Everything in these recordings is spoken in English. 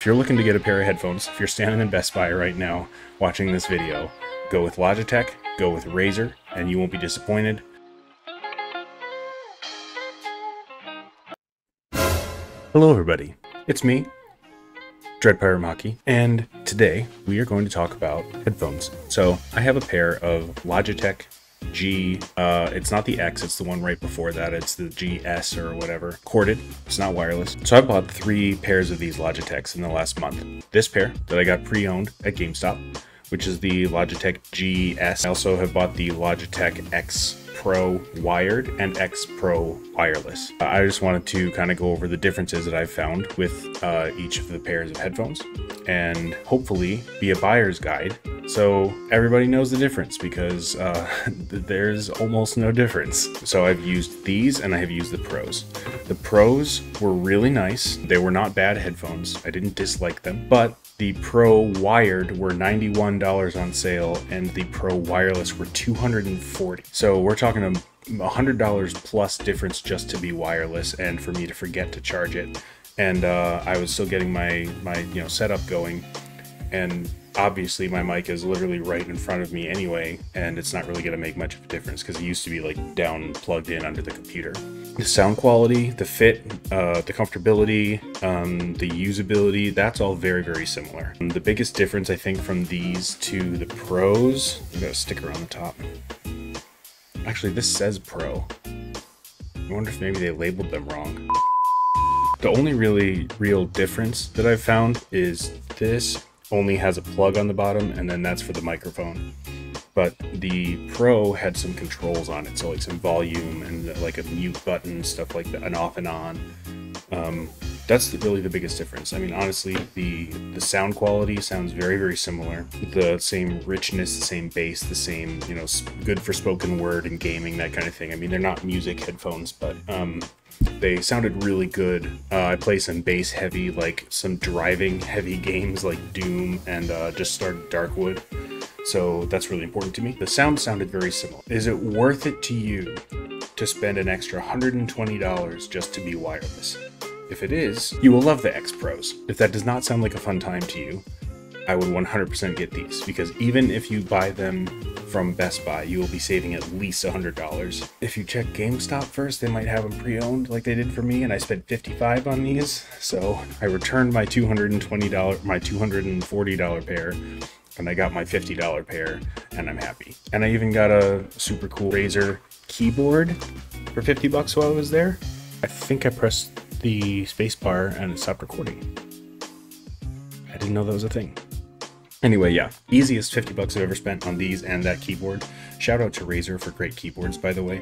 If you're looking to get a pair of headphones, if you're standing in Best Buy right now watching this video, go with Logitech, go with Razer, and you won't be disappointed. Hello everybody, it's me, Dreadpire Maki, and today we are going to talk about headphones. So I have a pair of Logitech G, it's not the X, it's the one right before that, it's the GS or whatever, corded, it's not wireless. So I bought 3 pairs of these Logitechs in the last month. This pair that I got pre-owned at GameStop, which is the Logitech GS. I also have bought the Logitech X Pro wired and X Pro wireless. I just wanted to kind of go over the differences that I've found with each of the pairs of headphones and hopefully be a buyer's guide so everybody knows the difference, because there's almost no difference. So I've used these and I have used the Pros. The Pros were really nice. They were not bad headphones. I didn't dislike them, but the Pro wired were $91 on sale and the Pro wireless were $240. So we're talking a $100 plus difference just to be wireless and for me to forget to charge it. And I was still getting my setup going, and obviously my mic is literally right in front of me anyway, and it's not really going to make much of a difference because it used to be like down plugged in under the computer. The sound quality, the fit, the comfortability, the usability, that's all very, very similar. The biggest difference I think from these to the Pros, I've got a sticker on the top. Actually, this says Pro. I wonder if maybe they labeled them wrong. The only really real difference that I've found is this only has a plug on the bottom, and then that's for the microphone. But the Pro had some controls on it, so like some volume and like a mute button, stuff like that, and off and on. That's really the biggest difference. I mean, honestly, the sound quality sounds very, very similar. The same richness, the same bass, the same, good for spoken word and gaming, that kind of thing. I mean, they're not music headphones, but they sounded really good. I play some bass heavy, like some driving heavy games like Doom, and just started Darkwood. So that's really important to me. The sound sounded very similar. Is it worth it to you to spend an extra $120 just to be wireless? If it is, you will love the X Pros. If that does not sound like a fun time to you, I would 100% get these, because even if you buy them from Best Buy, you will be saving at least $100. If you check GameStop first, they might have them pre-owned like they did for me, and I spent $55 on these. So I returned my $240 pair, and I got my $50 pair, and I'm happy. And I even got a super cool Razer keyboard for 50 bucks while I was there. I think I pressed the spacebar and it stopped recording. I didn't know that was a thing. Anyway, yeah, easiest 50 bucks I've ever spent on these and that keyboard. Shout out to Razer for great keyboards, by the way.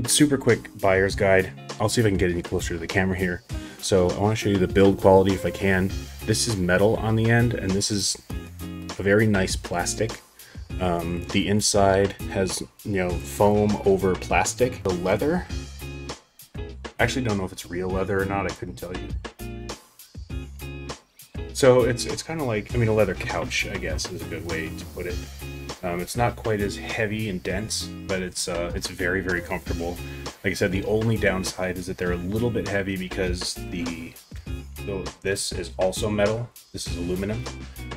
Super quick buyer's guide. I'll see if I can get any closer to the camera here. So I want to show you the build quality if I can. This is metal on the end, and this is a very nice plastic. The inside has, foam over plastic. The leather, I actually don't know if it's real leather or not, I couldn't tell you. So it's kind of like, a leather couch, I guess, is a good way to put it. It's not quite as heavy and dense, but it's very, very comfortable. Like I said, the only downside is that they're a little bit heavy because this is also metal. This is aluminum.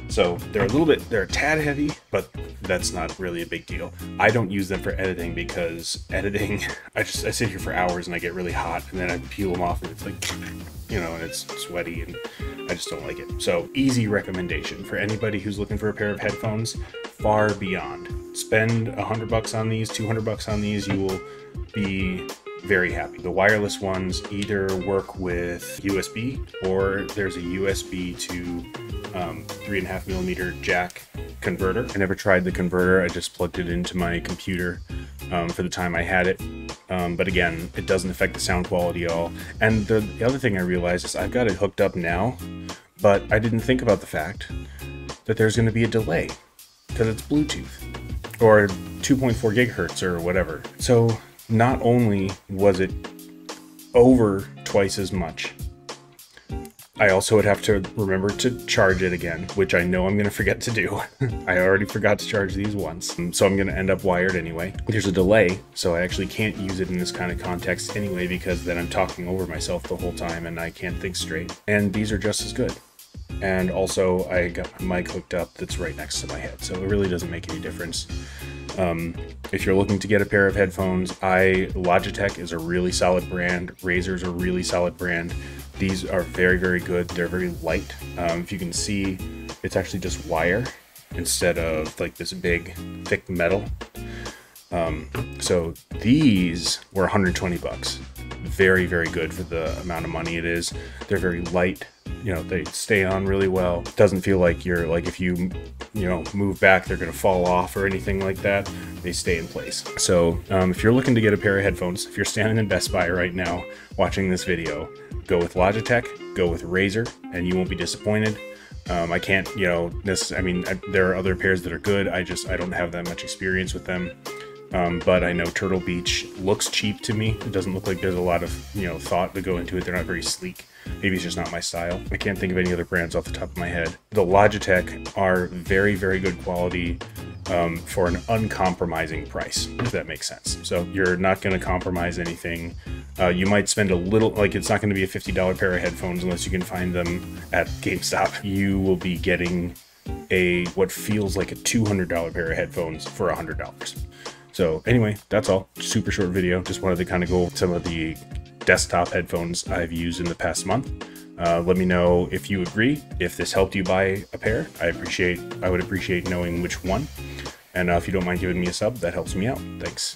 So they're a tad heavy, but that's not really a big deal. I don't use them for editing because editing, I sit here for hours and I get really hot, and then I peel them off and it's like, and it's sweaty, and I just don't like it. So easy recommendation for anybody who's looking for a pair of headphones, far beyond. Spend $100 on these, $200 on these, you will be very happy. The wireless ones either work with USB or there's a USB to 3.5mm jack converter. I never tried the converter, I just plugged it into my computer for the time I had it. But again, it doesn't affect the sound quality at all. And the other thing I realized is I've got it hooked up now, but I didn't think about the fact that there's going to be a delay because it's Bluetooth or 2.4 gigahertz or whatever. So not only was it over twice as much, I also would have to remember to charge it again, which I know I'm going to forget to do. I already forgot to charge these once, so I'm going to end up wired anyway. There's a delay, so I actually can't use it in this kind of context anyway, because then I'm talking over myself the whole time and I can't think straight. And these are just as good. And also I got my mic hooked up that's right next to my head, so it really doesn't make any difference. If you're looking to get a pair of headphones, Logitech is a really solid brand. Razer's a really solid brand. These are very, very good. They're very light. If you can see, it's actually just wire instead of like this big, thick metal. So these were 120 bucks. Very, very good for the amount of money it is. They're very light. You know, they stay on really well. It doesn't feel like you're like, if you move back, they're going to fall off or anything like that. They stay in place. So if you're looking to get a pair of headphones, if you're standing in Best Buy right now watching this video, go with Logitech, go with Razer, and you won't be disappointed. I can't, there are other pairs that are good. I don't have that much experience with them. But I know Turtle Beach looks cheap to me. It doesn't look like there's a lot of, thought to go into it. They're not very sleek. Maybe it's just not my style. I can't think of any other brands off the top of my head. The Logitech are very, very good quality for an uncompromising price, if that makes sense. So you're not going to compromise anything. You might spend a little, like it's not going to be a $50 pair of headphones unless you can find them at GameStop. You will be getting what feels like a $200 pair of headphones for $100. So anyway, that's all. Super short video. Just wanted to kind of go over some of the desktop headphones I've used in the past month. Let me know if you agree, if this helped you buy a pair. I would appreciate knowing which one. And if you don't mind giving me a sub, that helps me out. Thanks.